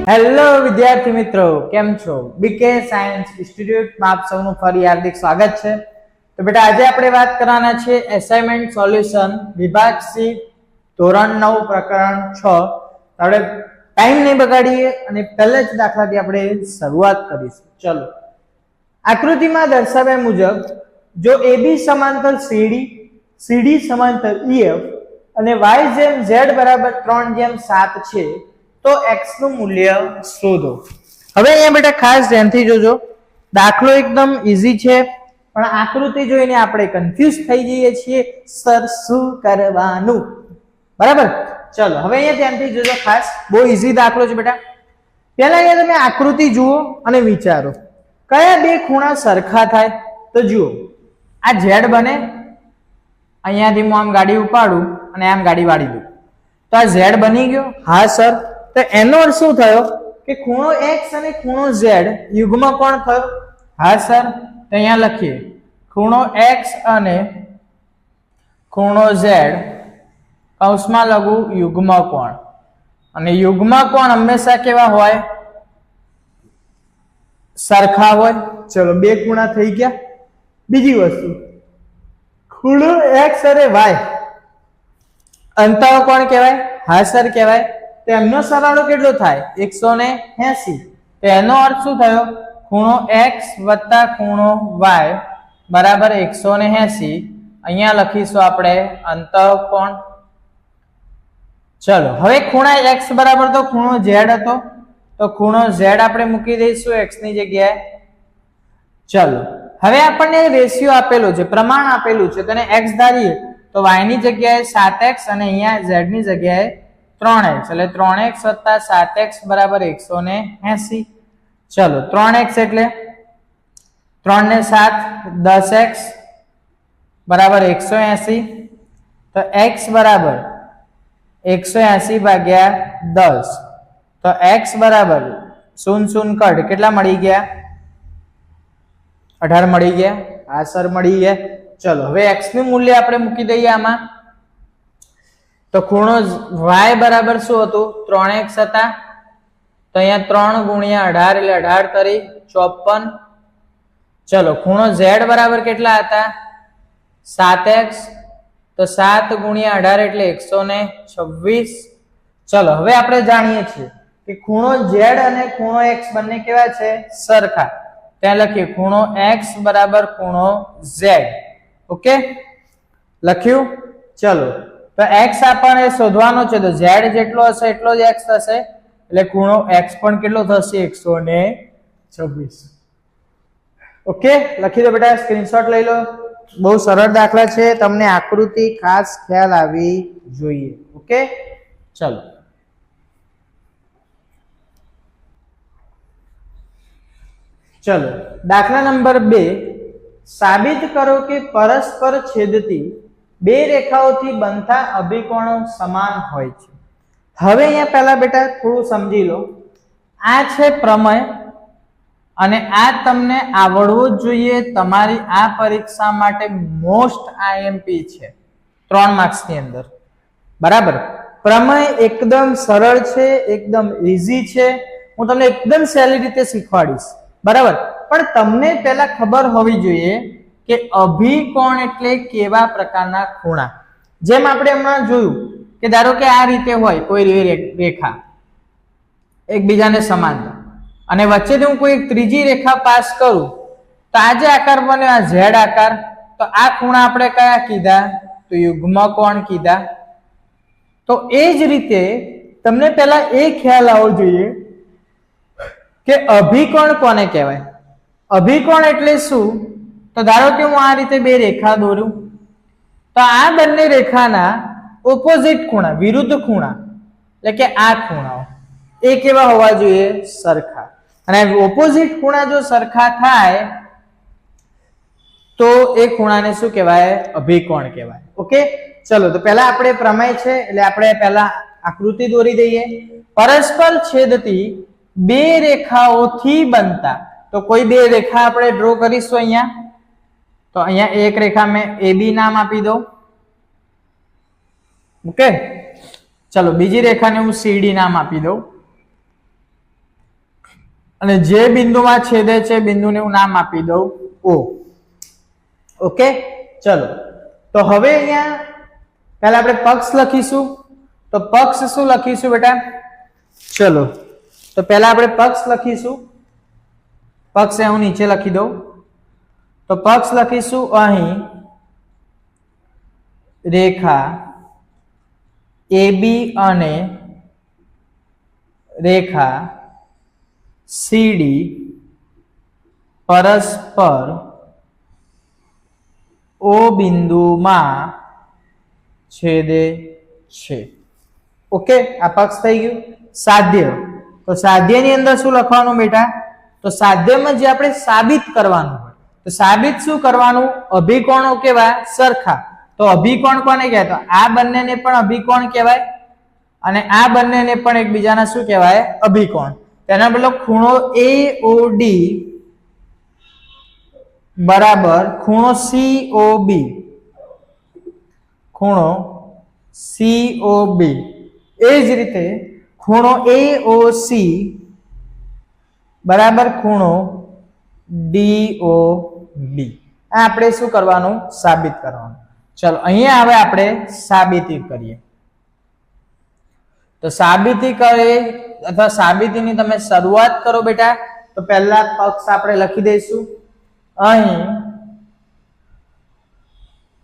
Hello વિદ્યાર્થી મિત્રો, કેમ છો? બીકે સાયન્સ ઇન્સ્ટિટ્યૂટમાં આપ સૌનું ફરી હાર્દિક સ્વાગત છે. તો બેટા આજે આપણે વાત કરવાના છે એસાઇનમેન્ટ સોલ્યુશન વિભાગ સી ધોરણ 9 પ્રકરણ 6. આપણે ટાઈમ નહીં બગાડીએ અને પહેલા જ દાખલાથી આપણે શરૂઆત કરીશું. ચલો, આકૃતિમાં દર્શાવ્યા મુજબ જો AB સમાંતર CD, CD સમાંતર EF અને y જેમ z બરાબર 3:7 છે તો x નું મૂલ્ય શોધો. હવે અહીંયા બેટા ખાસ ધ્યાનથી જોજો, દાખલો એકદમ ઈઝી છે પણ આકૃતિ જોઈને આપણે કન્ફ્યુઝ થઈ જઈએ છીએ સર શું કરવાનું. બરાબર? ચલો હવે અહીંયા ધ્યાનથી જોજો, ખાસ બહુ ઈઝી દાખલો છે બેટા. પહેલા અહીંયા તમે આકૃતિ જુઓ અને વિચારો કયા બે ખૂણા સરખા થાય. તો જુઓ, આ z બને, અહીંયાથી હું આમ ગાડી ઉપાડું અને આમ ગાડી વાળી દઉં તો આ z બની ગયો. હા સર, તો એનો અર્થ શું થયો કે ખૂણો x અને ખૂણો z યુગ્મ કોણ થયો. હા સર, તો અહીંયા લખીએ ખૂણો x અને ખૂણો z કૌંસમાં લઘુ યુગ્મ કોણ, અને યુગ્મ કોણ હંમેશા કેવા હોય? સરખા હોય. ચલો, બે ખૂણા થઈ ગયા. બીજી વસ્તુ, ખૂણો x અને y અંતર કોણ કહેવાય? હા સર કહેવાય. તો એમનો સરવાળો કેટલો થાય? 180. તો એનો અર્થ શું થયો? ખૂણો x વત્તા ખૂણો y બરાબર 180. અહીંયા લખીશું આપણે અંતઃકોણ. ચલો, હવે ખૂણા x બરાબર તો ખૂણો z હતો, તો ખૂણો z આપણે મૂકી દઈશું x ની જગ્યાએ. ચલો, હવે આપણને રેશિયો આપેલો છે, પ્રમાણ આપેલું છે, તેને x ધારીએ તો y ની જગ્યાએ 7x અને અહીંયા z ની જગ્યાએ 3x, એટલે 3x વત્તા 7x બરાબર 180. ચલો, 3x એટલે 3 ને 7 10x બરાબર 180. તો x બરાબર 180 ભાગ્યા 10, તો x બરાબર 0 કટ કેટલા મળી ગયા? 18 મળી ગયા. આ સર મળી ગયા. ચલો, હવે x નું મૂલ્ય આપણે મૂકી દઈએ આમાં. તો ખૂણો y બરાબર શું હતું? 3x હતા. તો અહીંયા 3 ગુણ્યા 18 એટલે 18 તરી 54. ચલો, ખૂણો z બરાબર કેટલા હતા? 7x. તો 7 ગુણ્યા 18 એટલે 126. ચલો, હવે આપણે જાણીએ છીએ કે ખૂણો z અને ખૂણો x બંને કેવા છે? સરખા. ત્યાં લખીએ ખૂણો x બરાબર ખૂણો z. ઓકે, લખ્યું? ચલો, તો x આપણને શોધવાનો છે, તો z જેટલો હશે એટલો જ x થશે, એટલે ખૂણો x પણ કેટલો થશે? 126. ઓકે, લખી દો બેટા, સ્ક્રીનશોટ લઈ લો. બહુ સરળ દાખલા છે, તમને આકૃતિ ખાસ ખ્યાલ આવી જોઈએ. ઓકે, ચલો. ચલો, દાખલા નંબર 2. સાબિત કરો કે પરસ્પર છેદતી બે રેખાઓથી બનતા અભિકોણો સમાન હોય છે. હવે અહીંયા પહેલા બેટા થોડું સમજી લો. આ છે પ્રમેય અને આ તમને આવડવું જ જોઈએ. તમારી આ પરીક્ષા માટે મોસ્ટ આઈએમપી છે 3 માર્ક્સની અંદર. બરાબર? પ્રમેય એકદમ સરળ છે, એકદમ ઈઝી છે. હું તમને એકદમ સહેલી રીતે શીખવાડીશ. બરાબર? પણ તમને પહેલા ખબર હોવી જોઈએ કે અભિકોણ એટલે કેવા પ્રકારના ખૂણા. જેમ આપણે હમણાં જોયું કે ધારો કે આ રીતે હોય કોઈ રેખા એકબીજાને સમાંતર, અને વચ્ચેથી હું કોઈ એક ત્રીજી રેખા પાસ કરું તો આ જે આકાર બન્યો, આ ઝેડ આકાર, તો આ ખૂણા આપણે કયા કીધા? તો યુગ્મ કોણ કીધા. તો એ જ રીતે તમને પહેલા એ ખ્યાલ આવવો જોઈએ કે અભિકોણ કોને કહેવાય. અભિકોણ એટલે શું? તો ધારો કે હું આ રીતે બે રેખા દોરું તો આ બંને રેખાના ઓપોઝિટ ખૂણા, વિરુદ્ધ ખૂણા, એટલે કે આ ખૂણાઓ એ કેવા હોવા જોઈએ? સરખા. અને ઓપોઝિટ ખૂણા જો સરખા થાય તો એ ખૂણાને શું કહેવાય? અભિકોણ કહેવાય. ઓકે, ચલો, તો પહેલા આપણે પ્રમેય છે એટલે આપણે પહેલા આકૃતિ દોરી દઈએ. પરસ્પર છેદતી બે રેખાઓથી બનતા, તો કોઈ બે રેખા આપણે ડ્રો કરીશું અહીંયા. તો અહીંયા એક રેખા મેં AB નામ આપી દઉં. ઓકે, ચલો, બીજી રેખાને હું CD નામ આપી દઉં. અને જે બિંદુમાં છેદે છે બિંદુને હું નામ આપી દઉં O. ઓકે, ચલો તો હવે અહીંયા પહેલા આપણે પક્ષ લખીશું. તો પક્ષ શું લખીશું બેટા? ચલો તો પહેલા આપણે પક્ષ લખીશું. પક્ષ હું નીચે લખી દઉં. તો પક્ષ લખીશું અહીં રેખા AB અને રેખા CD પરસ્પર O બિંદુમાં છેદે છે. ઓકે, આ પક્ષ થઈ ગયું. સાધ્ય, તો સાધ્યની અંદર શું લખવાનું બેટા? તો સાધ્યમાં જે આપણે સાબિત કરવાનું હોય, તો સાબિત શું કરવાનું? અભિકોણો કેવા? સરખા. તો અભિકોણ કોને કહેવાય? તો આ બંનેને પણ અભિકોણ કહેવાય અને આ બંનેને પણ એકબીજાના શું કહેવાય? અભિકોણ. તેના બદલે ખૂણો AOD બરાબર ખૂણો COB, ખૂણો COB. એ જ રીતે ખૂણો AOC બરાબર ખૂણો DOB. આ આપણે શું કરવાનું? સાબિત કરવાનું. ચલો અહીંયા હવે આપણે સાબિતી કરીએ. તો સાબિતી કરે અથવા સાબિતીની તમે શરૂઆત કરો બેટા. તો પહેલા પક્ષ આપણે લખી દઈશું. અહીં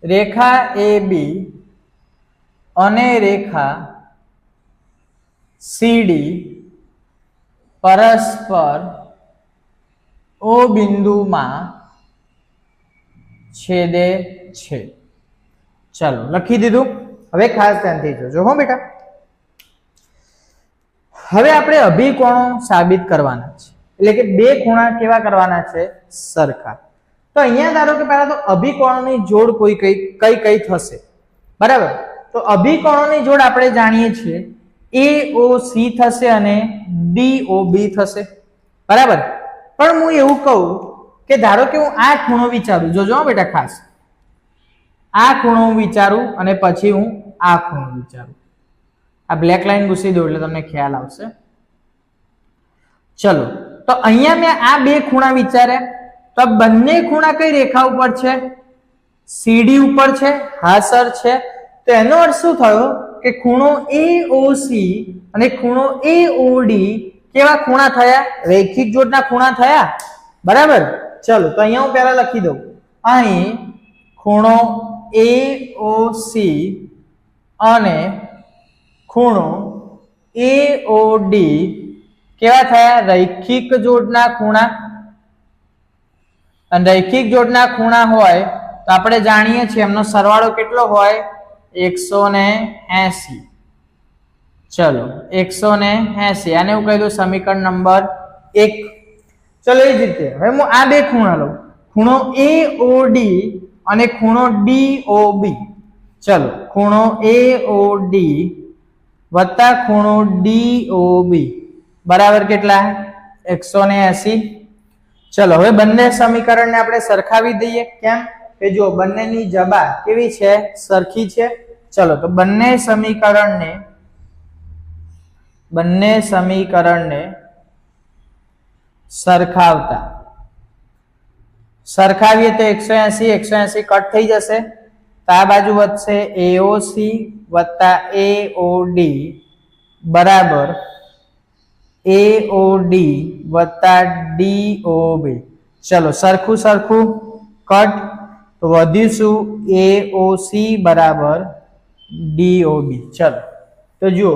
રેખા AB અને રેખા CD પરસ્પર O બિંદુમાં છેદે છે. ચાલો લખી દીધું. હવે ખાસ ધ્યાનથી જોજો હો બેટા. હવે આપણે અભિકોણો સાબિત કરવાના છે, એટલે કે બે ખૂણા કેવા કરવાના છે? સરખા. તો અહીંયા ધારો કે પહેલા તો અભિકોણોની જોડ કોઈ કઈ થશે, બરાબર? તો અભિકોણોની જોડ આપણે જાણીએ છીએ AOC થશે અને DOB થશે, બરાબર? પણ હું એવું કહું કે ધારો કે હું આ ખૂણો વિચારું, જોજો બેટા ખાસ, આ ખૂણો હું વિચારું અને પછી હું આ ખૂણો વિચારું. આ બ્લેક લાઈન ઘૂસી દો એટલે તમને ખ્યાલ આવશે. ચલો તો અહીંયા મેં આ બે ખૂણા વિચાર્યા. તો બંને ખૂણા કઈ રેખા ઉપર છે? CD ઉપર છે. હા સર છે. તો એનો અર્થ શું થયો કે ખૂણો AOC અને ખૂણો AOD કેવા ખૂણા થયા? રૈખિક જોડના ખૂણા થયા, બરાબર? ચલો તો અહીંયા હું પહેલા લખી દઉં. અહીં ખૂણો AOC અને ખૂણો AOD કેવા થયા? રૈખિક જોડના ખૂણા. અને રૈખિક જોડના ખૂણા હોય તો આપણે જાણીએ છીએ એમનો સરવાળો કેટલો હોય? 180. ચલો 180. આને હું કહી દઉં સમીકરણ નંબર 1. ચલો એ જ રીતે હવે હું આ બે ખૂણા લઉં, ખૂણો AOD અને ખૂણો DOB. ચલો ખૂણો AOD વત્તા ખૂણો DOB બરાબર કેટલા? 180. ચલો હવે બંને સમીકરણને આપણે સરખાવી દઈએ. કેમ કે જો બંનેની જબા કેવી છે? સરખી છે. ચલો તો બંને સમીકરણને સરખાવીએ તો 180 કટ થઈ જશે. તો આ બાજુ વધશે AOC વત્તા AOD બરાબર AOD વત્તા DOB. ચલો સરખું કટ. તો વધીશું AOC બરાબર DOB. ચલો તો જુઓ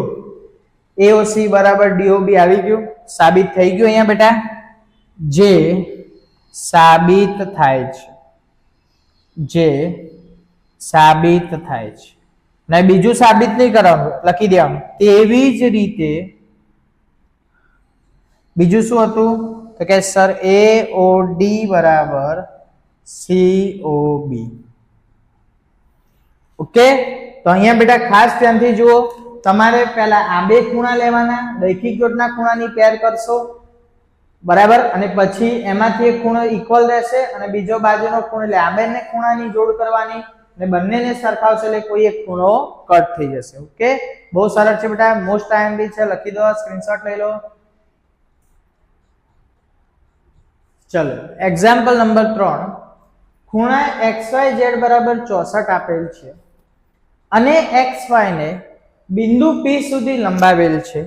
AOC બરાબર DOB આવી ગયું, સાબિત થઈ ગયું. અહીંયા બેટા જે સાબિત થાય છે, ને બીજું સાબિત નહીં કરવાનું, લખી દેવાનું. તેવી જ રીતે બીજું શું હતું? તો કે સર AOD બરાબર COB. ઓકે, તો અહીંયા બેટા ખાસ ધ્યાનથી જુઓ. તમારે પહેલા આ બે ખૂણા લેવાના, રૈખિક જોડના ખૂણાની પેર કરશો, બરાબર? અને પછી એમાંથી એક ખૂણો ઇક્વલ રહેશે અને બીજો બાજુનો ખૂણો, એટલે આ બંને ખૂણાની જોડ કરવાની અને બંનેને સરખાવશે એટલે કોઈ એક ખૂણો કટ થઈ જશે. ઓકે, બહુ સરળ છે બેટા, મોસ્ટ આઈએમપી છે. લખી દો, સ્ક્રીનશોટ લઈ લો. ચલો એક્ઝામ્પલ નંબર 3, ખૂણા XYZ બરાબર 64 આપેલ છે અને XY ને બિંદુ P સુધી લંબાવેલ છે,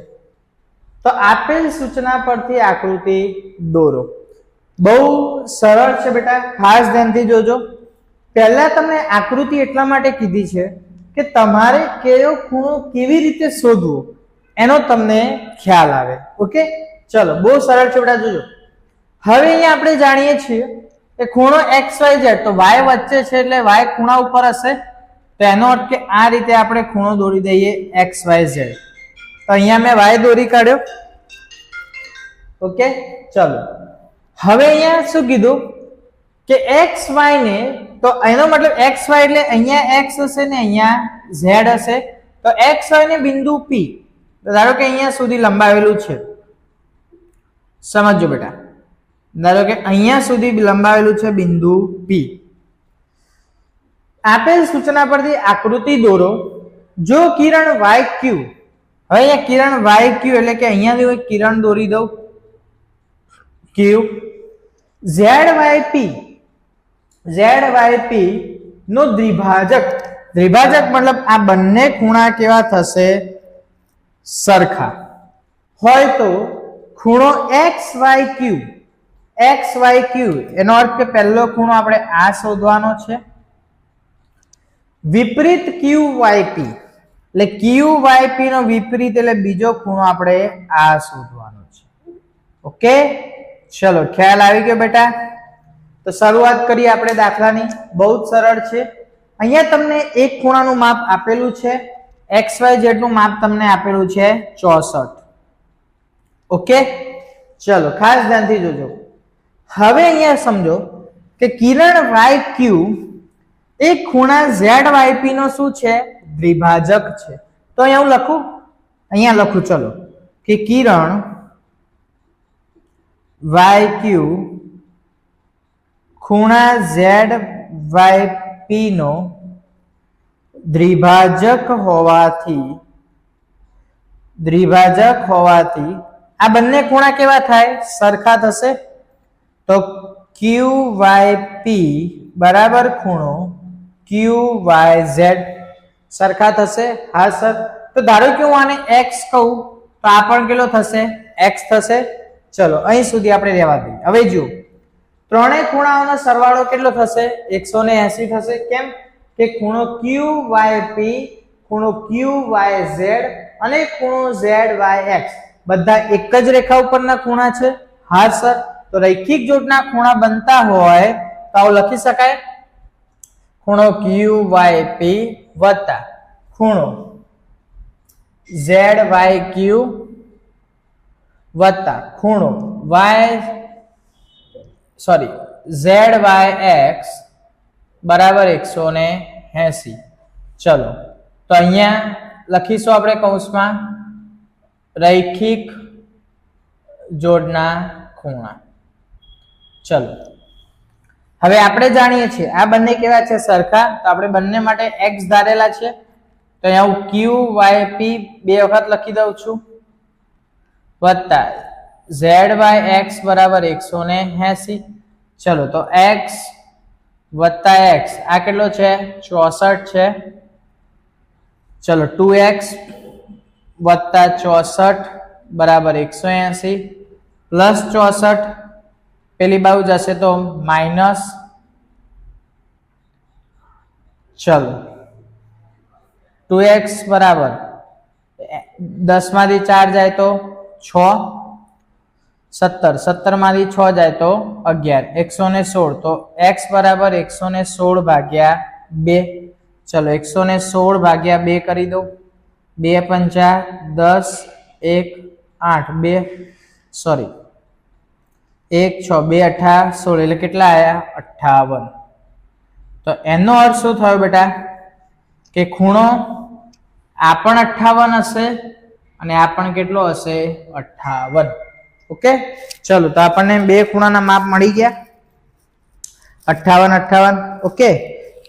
તો આપેલ સૂચના પરથી આકૃતિ દોરો. બહુ સરળ છે બેટા, ખાસ ધ્યાનથી જોજો. પહેલા તમને આકૃતિ એટલા માટે કીધી છે કે તમારે કયો ખૂણો કેવી રીતે શોધવો એનો તમને ખ્યાલ આવે. ઓકે, ચલો બહુ સરળ છે બેટા, જોજો. હવે અહીંયા આપણે જાણીએ છીએ કે ખૂણો XYZ, તો y વચ્ચે છે એટલે y ખૂણા ઉપર હશે, તો એનો અર્થ કે આ રીતે આપણે ખૂણો દોરી દઈએ XYZ. તો અહીંયા મેં y દોરી કાઢ્યો. ઓકે, ચલો હવે અહીંયા શું કીધું કે XY ને, તો એનો મતલબ XY એટલે અહીંયા x હશે ને અહીંયા z હશે, તો XY ને બિંદુ P ધારો કે અહીંયા સુધી લંબાવેલું છે. સમજો બેટા, ધારો કે અહીંયા સુધી લંબાવેલું છે બિંદુ P. આપેલ સૂચના પરથી આકૃતિ દોરો. જો કિરણ YQ, હવે અહીંયા કિરણ YQ એટલે કે અહીંયાથી હું કિરણ દોરી દઉં Q, ZYP નો દ્વિભાજક, દ્વિભાજક મતલબ આ બંને ખૂણા કેવા થશે? સરખા હોય તો ખૂણો XYQ એનો અર્થ કે પહેલો ખૂણો આપણે આ શોધવાનો છે. વિપરીત QYP એટલે QYP નો વિપરીત એટલે બીજો ખૂણો આપણે આ શોધવાનો છે. ઓકે, ચલો ખ્યાલ આવી ગયો બેટા? તો શરૂઆત કરીએ આપણે દાખલાની. બહુ જ સરળ છે. અહીંયા તમને એક ખૂણાનું માપ આપેલું છે, XYZ નું માપ તમને આપેલું છે 64. ઓકે, ચલો ખાસ ધ્યાનથી જોજો. હવે અહીંયા સમજો કે કિરણ YQ એ ખૂણા ZYP નો શું છે? દ્વિભાજક છે. તો અહીંયા હું લખું, અહીંયા લખું, ચલો કે કિરણ YQ ખૂણા ZYP નો દ્વિભાજક હોવાથી આ બંને ખૂણા કેવા થાય? સરખા થશે. તો QYP બરાબર ખૂણો QYZ સરખા થશે. હા સર. તો ધારો કે હું આને x કહું તો આ પણ કેટલો થશે? x થશે. ચલો અહીં સુધી આપણે રહેવા દઈએ. હવે જુઓ, ત્રણેય ખૂણાઓનો સરવાળો કેટલો થશે? 180 થશે. કેમ કે ખૂણો QYP, ખૂણો QYZ અને ખૂણો ZYX બધા એક જ રેખા ઉપરના ખૂણા છે. હા સર. તો રૈખિક જોડના ખૂણા બનતા હોય તો આવું લખી શકાય, ખૂણો QYP વત્તા ખૂણો ZYQ વત્તા ખૂણો ZYX બરાબર 180. ચલો તો અહીંયા લખીશું આપણે કૌંસમાં રૈખિક જોડના ખૂણા. ચલો હવે આપણે જાણીએ છીએ આ બંને કેવા છે? સરખા. તો આપણે બંને માટે x ધારેલા છે, તો અહીંયા હું QYP બે વખત લખી દઉં છું વત્તા ZYX બરાબર 180. ચલો તો x વત્તા x આ કેટલો છે? 64 છે. ચલો 2x વત્તા 64 બરાબર 180 પ્લસ 64 પેલી બાજુ જશે તો માઇનસ. ચલો 2x બરાબર 10 માંથી 4 જાય તો 6, 17 માંથી 6 જાય તો 11, 116. તો x બરાબર 116 ભાગ્યા 2. ચલો 116 ભાગ્યા 2 કરી દો. 2 પંચા 10, 1 8, 2 સોરી 1 6 2 18 16 એટલે કેટલા આયા? 58. તો એનો અર્થ શું થયો બેટા? કે ખૂણો આ પણ 58 હશે અને આ પણ કેટલો હશે? 58. ઓકે, ચલો તો આપણને બે ખૂણાના માપ મળી ગયા 58 58. ઓકે,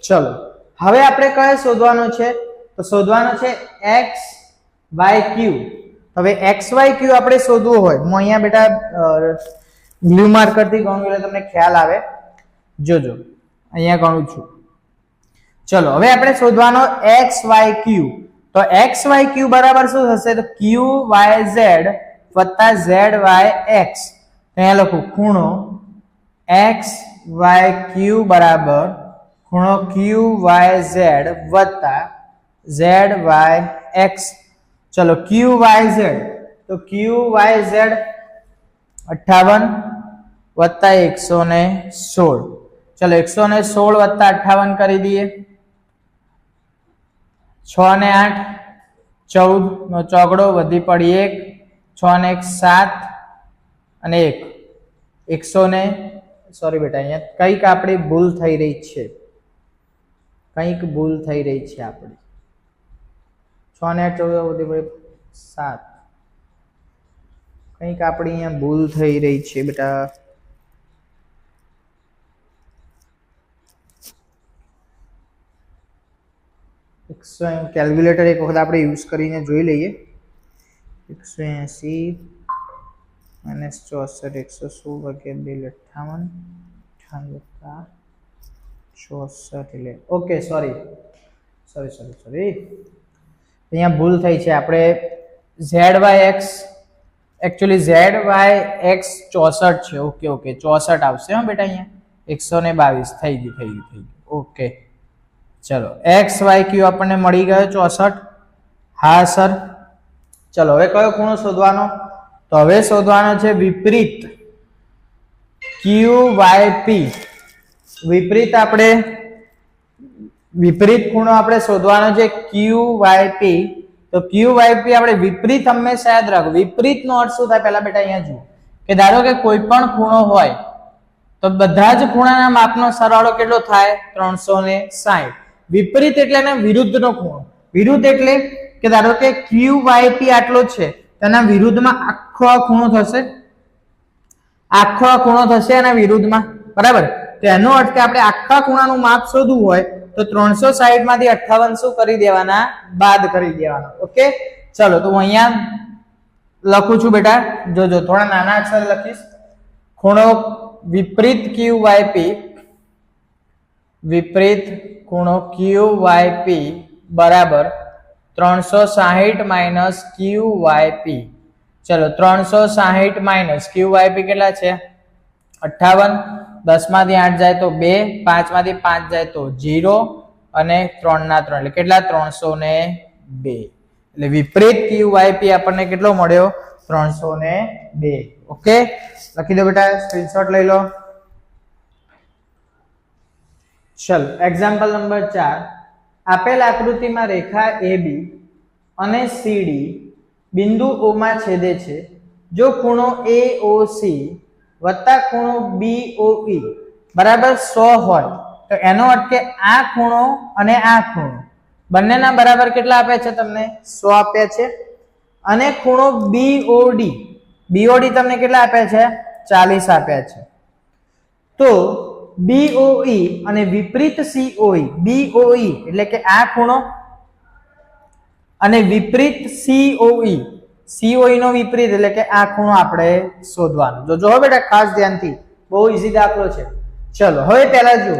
ચલો હવે આપણે કયો શોધવાનો છે? તો શોધવાનો છે XYQ. હવે XYQ આપણે શોધવું હોય, હું અહીંયા બેટા બ્લુ માર્કર થી ગણું એટલે તમને ખ્યાલ આવે. જોજો અહીંયા ગણું છું. ચલો હવે આપણે શોધવાનો XYQ. તો XYQ બરાબર શું થશે? તો QYZ વત્તા ZYX. અહીંયા લખું ખૂણો XYQ બરાબર ખૂણો QYZ વત્તા ZYX. ચલો QYZ તો QYZ 58 વત્તા 116. ચલો 116 વત્તા 58 કરી દઈએ. 6 ને 8 14 નો ચોગડો વધી પડી 1. 6 ને 1 7 અને 1 100 ને સોરી બેટા અહીંયા કંઈક આપણી ભૂલ થઈ રહી છે. કંઈક ભૂલ થઈ રહી છે આપણી. 6 ને 8 14 વધી પડી 7. કંઈક આપણી અહીંયા ભૂલ થઈ રહી છે બેટા. કેલ્ક્યુલેટર એક વખત આપણે યુઝ કરીને જોઈ લઈએ. 180 માઇનસ 64 116 ભાગ્યા 2 58 64 એટલે ઓકે સોરી અહીંયા ભૂલ થઈ છે. આપણે ZYX એકચ્યુઅલી ZYX 64 છે. ઓકે 64 આવશે હા બેટા. અહીંયા 122 થઈ ગયું. ઓકે ચલો XYQ આપણને મળી ગયો 64. હા સર. ચલો હવે કયો ખૂણો શોધવાનો? તો હવે શોધવાનો છે વિપરીત QYP. વિપરીત ખૂણો આપણે શોધવાનો છે QYP. તો QYP આપણે વિપરીત હંમેશા યાદ રાખો. વિપરીત નો અર્થ શું થાય? પહેલા બેટા અહીંયા જુઓ કે ધારો કે કોઈ પણ ખૂણો હોય તો બધા જ ખૂણાના માપનો સરવાળો કેટલો થાય? 360. વિપરીત એટલે એના વિરુદ્ધનો ખૂણો. વિરુદ્ધ એટલે કે ધારો કે QYP આટલો છે તેના વિરુદ્ધમાં આખો આ ખૂણો થશે. આખો આ ખૂણો થશે એના વિરુદ્ધમાં. બરાબર. તો એનો અર્થ કે આપણે આખા ખૂણાનું માપ શોધવું હોય તો 360 માંથી 58 શું કરી દેવાના? બાદ કરી દેવાના. ઓકે ચલો તો હું અહીંયા લખું છું બેટા. જોજો થોડા નાના અક્ષર લખીશ. ખૂણો વિપરીત QYP વિપરીત ખૂણો QYP બરાબર 360 માઇનસ QYP. ચલો 360 માઇનસ QYP કેટલા છે? 58. 10 માંથી 8 જાય તો 2, 5 માંથી 5 જાય તો 0 અને 3 ના 3 એટલે કેટલા? 302. એટલે વિપરીત QYP આપણને કેટલો મળ્યો? 302. ઓકે લખી દો બેટા. સ્ક્રીનશોટ લઈ લો. ચલ એક્ઝામ્પલ નંબર 4. આપેલ આકૃતિમાં રેખા AB અને CD બિંદુ O માં છેદે છે. જો ખૂણો AOC વત્તા ખૂણો BOE બરાબર 100 હોય તો એનો અર્થ કે આ ખૂણો અને આ ખૂણો બંનેના બરાબર કેટલા આપ્યા છે? તમને 100 આપ્યા છે. અને ખૂણો BOD તમને કેટલા આપ્યા છે? 40 આપ્યા છે. તો BOE અને વિપરીત COE. BOE એટલે કે આ ખૂણો અને વિપરીત COE. COE નો વિપરીત એટલે કે આ ખૂણો આપણે શોધવાનો. જો બેટા ખાસ ધ્યાનથી, બહુ ઈઝી દાખલો છે. ચલો હવે પહેલા જુઓ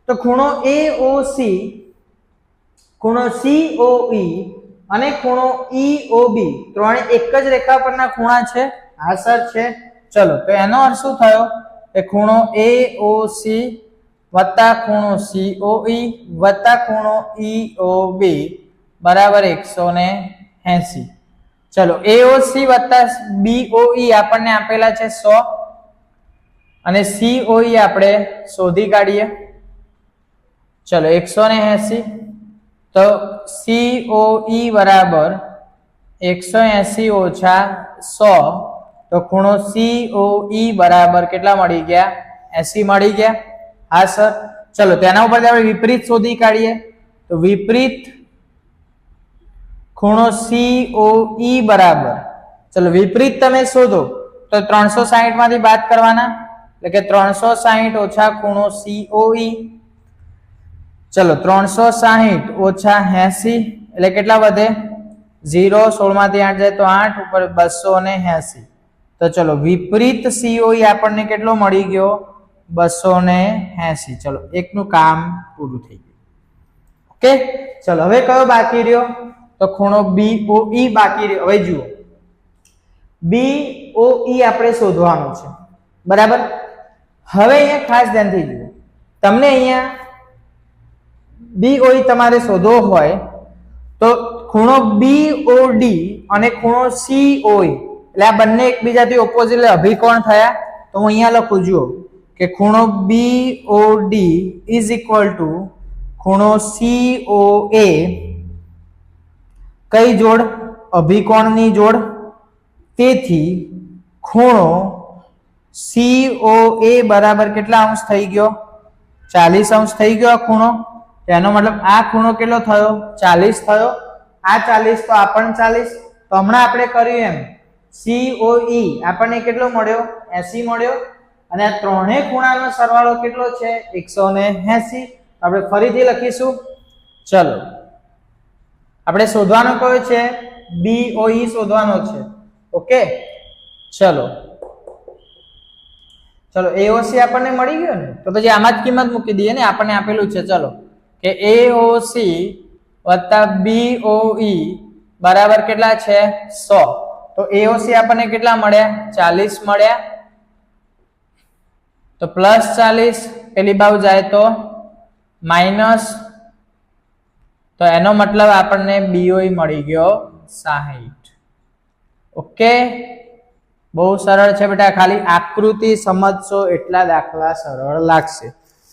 તો ખૂણો AOC ખૂણો COE અને ખૂણો EOB ત્રણે એક જ રેખા પરના ખૂણા છે. હા સર છે. ચલો તો એનો અર્થ શું થયો? એ ખૂણો AOC વત્તા ખૂણો COE વત્તા ખૂણો EOB બરાબર 180. ચલો AOC વત્તા BOE આપણને આપેલા છે 100 અને COE આપણે શોધી કાઢીએ. ચલો 180 તો COE બરાબર 180 ઓછા 100 તો ખૂણો COE બરાબર કેટલા મળી ગયા? 80 મળી ગયા. હા સર. ચલો તેના ઉપરથી આપણે વિપરીત શોધી કાઢીએ. તો વિપરીત ખૂણો COE બરાબર, ચલો વિપરીત તમે શોધો તો 360 માંથી બાદ કરવાના એટલે કે 360 ઓછા ખૂણો COE. ચલો 360 ઓછા 80 એટલે કેટલા વધે? 0. 16 માંથી 8 જાય તો 8 ઉપર 280. તો ચલો વિપરીત COE આપણને કેટલો મળી ગયો 280. ચલો એકનું કામ પૂરું થઈ ગયું. ઓકે, ચલો હવે કયો બાકી રહ્યો? તો ખૂણો BOE બાકી રહ્યો. હવે જુઓ BOE આપણે શોધવાનું છે, બરાબર. હવે અહીંયા ખાસ ધ્યાનથી જુઓ, તમને અહીંયા BOE તમારે શોધવો હોય તો ખૂણો BOD અને ખૂણો COE એટલે આ બંને એકબીજાથી ઓપોઝિટ એટલે અભિકોણ થયા. તો હું અહીંયા લખું જુઓ કે ખૂણો BOD ઇઝ ઇક્વલ ટુ ખૂણો COA કઈ જોડ? અભિકોણની જોડ. તેથી ખૂણો COA બરાબર કેટલા અંશ થઈ ગયો? 40 અંશ થઈ ગયો આ ખૂણો. તેનો મતલબ આ ખૂણો કેટલો થયો? 40 થયો. આ 40 તો આ પણ 40. તો હમણાં આપણે કર્યું એમ COE આપણને કેટલો મળ્યો? 80 મળ્યો. અને આ ત્રણેય ખૂણાનો સરવાળો કેટલો છે? 180. આપણે ફરીથી લખીશું. ચલો આપણે શોધવાનો કયો છે? BOE શોધવાનો છે. ઓકે, ચલો AOC આપણને મળી ગયો ને, તો પછી આમાં જ કિંમત મૂકી દઈએ ને, આપણને આપેલું છે. ચલો કે AOC વત્તા BOE બરાબર કેટલા છે? 100. તો AOC આપણને કેટલા મળ્યા? 40 મળ્યા. તો +40 પેલી બાજુ જાય તો માઇનસ, તો એનો મતલબ આપણને BOE મળી ગયો 60. ઓકે, બહુ સરળ છે બેટા, ખાલી આકૃતિ સમજશો એટલા દાખલા સરળ લાગશે.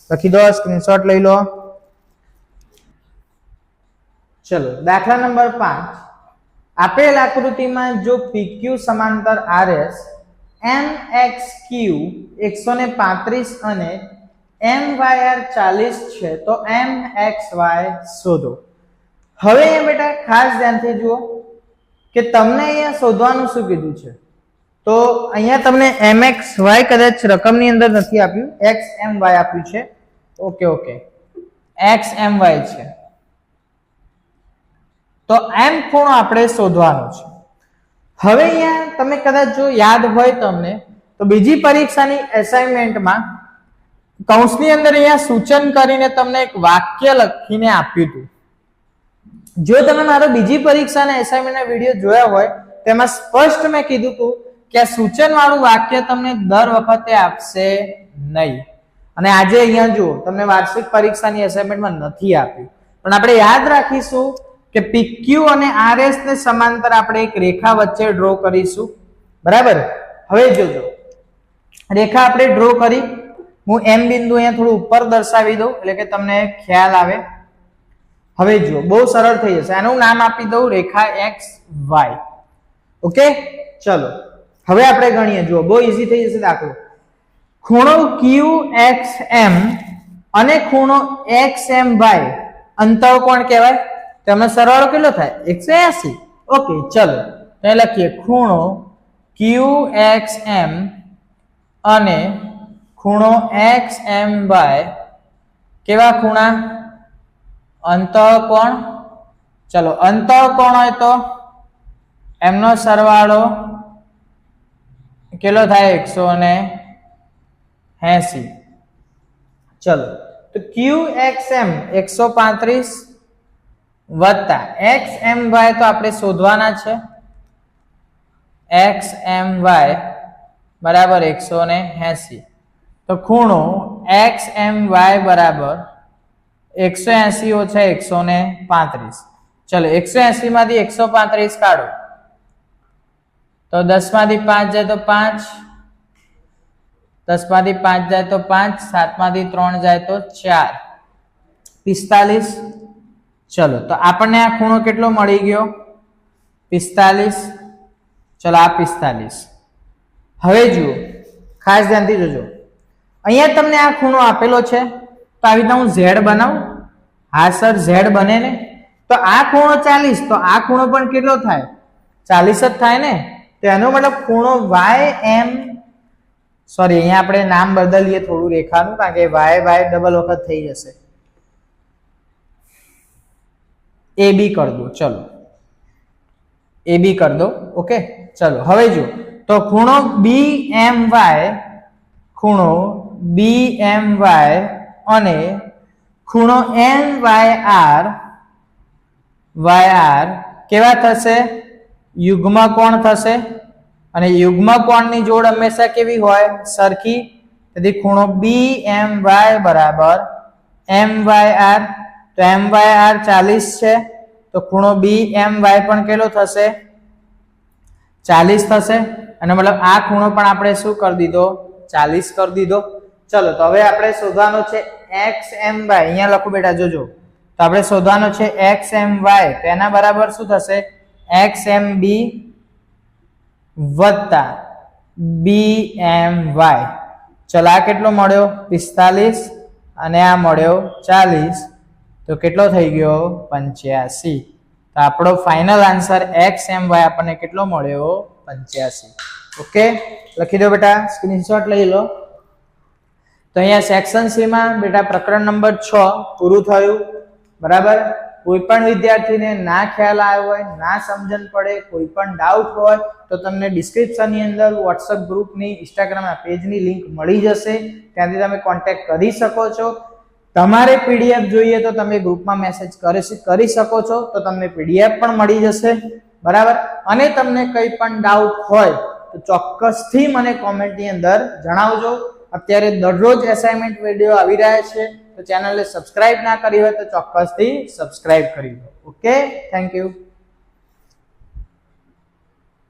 લખી દો, સ્ક્રીનશોટ લઈ લો. ચલો દાખલા નંબર 5. આપેલ આકૃતિમાં જો PQ સમાંતર RS MXQ 135 અને MYR 40 છે તો MXY શોધો. હવે અહીંયા બેટા ખાસ ધ્યાનથી જુઓ કે તમને અહીંયા શોધવાનું શું કીધું છે? તો અહીંયા તમને MXY કદાચ રકમની અંદર નથી આપ્યું, XMY આપ્યું છે. ઓકે, XMY છે. તો M ખૂણો આપણે શોધવાનો છે. હવે અહીંયા તમે કદાચ જો યાદ હોય તમને, તો બીજી પરીક્ષાની એસાઇનમેન્ટમાં કૌંસની અંદર અહીંયા સૂચન કરીને તમને એક વાક્ય લખીને આપ્યું હતું. જો તમે મારો બીજી પરીક્ષાના એસાઇનમેન્ટના વિડીયો જોયા હોય તેમાં સ્પષ્ટ મેં કીધું હતું કે આ સૂચન વાળું વાક્ય તમને દર વખતે આપશે નહીં. અને આજે અહીંયા જુઓ તમને વાર્ષિક પરીક્ષાની એસાઇનમેન્ટમાં નથી આપ્યું, પણ આપણે યાદ રાખીશું કે PQ અને RS ને સમાંતર આપણે એક રેખા વચ્ચે ડ્રો કરીશું. બરાબર, હવે જોજો રેખા આપણે ડ્રો કરી. હું M બિંદુ અહીંયા થોડું ઉપર દર્શાવી દઉં એટલે કે તમને ખ્યાલ આવે. હવે જુઓ બહુ સરળ થઈ જશે. આનું નામ આપી દઉં રેખા XY. ઓકે, ચલો હવે આપણે ગણીએ. જુઓ બહુ ઈઝી થઈ જશે દાખલો. ખૂણો QXM અને ખૂણો XMY અંતર કોણ કહેવાય? તેનો સરવાળો કેટલો થાય? 180. ઓકે, ચલો તો લખીએ ખૂણો QXM અને ખૂણો XMY કેવા ખૂણા? અંતઃકોણ. ચલો અંતઃકોણ હોય તો એમનો સરવાળો કેટલો થાય? 180. ચલો તો QXM 135 વત્તા XMY તો આપણે શોધવાના છે. XMY બરાબર 180. તો ખૂણો XMY બરાબર 180 ઓછા 135. ચલો 180 માંથી 135 કાઢો તો 10 માંથી 5 જાય તો 5, 10 માંથી 5 જાય તો 5, 7 માંથી 3 જાય તો 4, 45. ચલો તો આપણને આ ખૂણો કેટલો મળી ગયો? 45. ચલો આ 45. હવે જુઓ ખાસ ધ્યાનથી જોજો, અહીંયા તમને આ ખૂણો આપેલો છે તો આવી રીતના હું Z બનાવું. હા સર Z બને ને, તો આ ખૂણો 40, તો આ ખૂણો પણ કેટલો થાય? 40 જ થાય ને. તો એનો મતલબ ખૂણો YM, સોરી અહીંયા આપણે નામ બદલીએ થોડું રેખાનું, કારણ કે y ડબલ વખત થઈ જશે. AB કરી દો. ચલો AB કરી દો. ઓકે, ચલો હવે જો તો ખૂણો BMY અને ખૂણો NYR કેવા થશે? યુગ્મ કોણ થશે અને યુગ્મ કોણની જોડ હંમેશા કેવી હોય? સરખી. તેથી ખૂણો BMY બરાબર MYR. તો MYR 40 છે તો ખૂણો BMY પણ કેટલો થશે? 40 થશે. અને મતલબ આ ખૂણો પણ આપણે શું કરી દીધો? 40 કરી દીધો. ચલો તો હવે આપણે શોધવાનો છે XMY. અહીંયા લખો બેટા, જોજો. તો આપણે શોધવાનો છે XMY. તો એના બરાબર શું થશે? XMB વત્તા BMY. ચલો આ કેટલો મળ્યો? 45 અને આ મળ્યો 40. તો કેટલો થઈ ગયો? 85. તો આપણો ફાઇનલ આન્સર XMY આપણને કેટલો મળ્યો? 85. ઓકે, લખી દો બેટા, સ્ક્રીનશોટ લઈ લો. તો અહીંયા સેક્શન સી માં બેટા પ્રકરણ નંબર 6 પૂરું થયું. બરાબર. કોઈ પણ વિદ્યાર્થીને ના ખ્યાલ આવ્યો હોય, ના સમજણ પડે, કોઈ પણ ડાઉટ હોય તો તમને ડિસ્ક્રિપ્શન ની અંદર WhatsApp ગ્રુપની, Instagram ના પેજની લિંક મળી જશે. ત્યાંથી તમે કોન્ટેક્ટ કરી શકો છો. તમારે PDF જોઈએ તો તમે ગ્રુપમાં મેસેજ કરી શકો છો, તો તમને PDF પણ મળી જશે. બરાબર. અને તમને કંઈ પણ ડાઉટ હોય તો ચોક્કસથી મને કોમેન્ટની અંદર જણાવજો. અત્યારે દરરોજ એસાઇનમેન્ટ વિડીયો આવી રહ્યા છે, તો ચેનલને સબસ્ક્રાઇબ ના કરી હોય તો ચોક્કસથી સબસ્ક્રાઇબ કરી લો. Okay, thank you.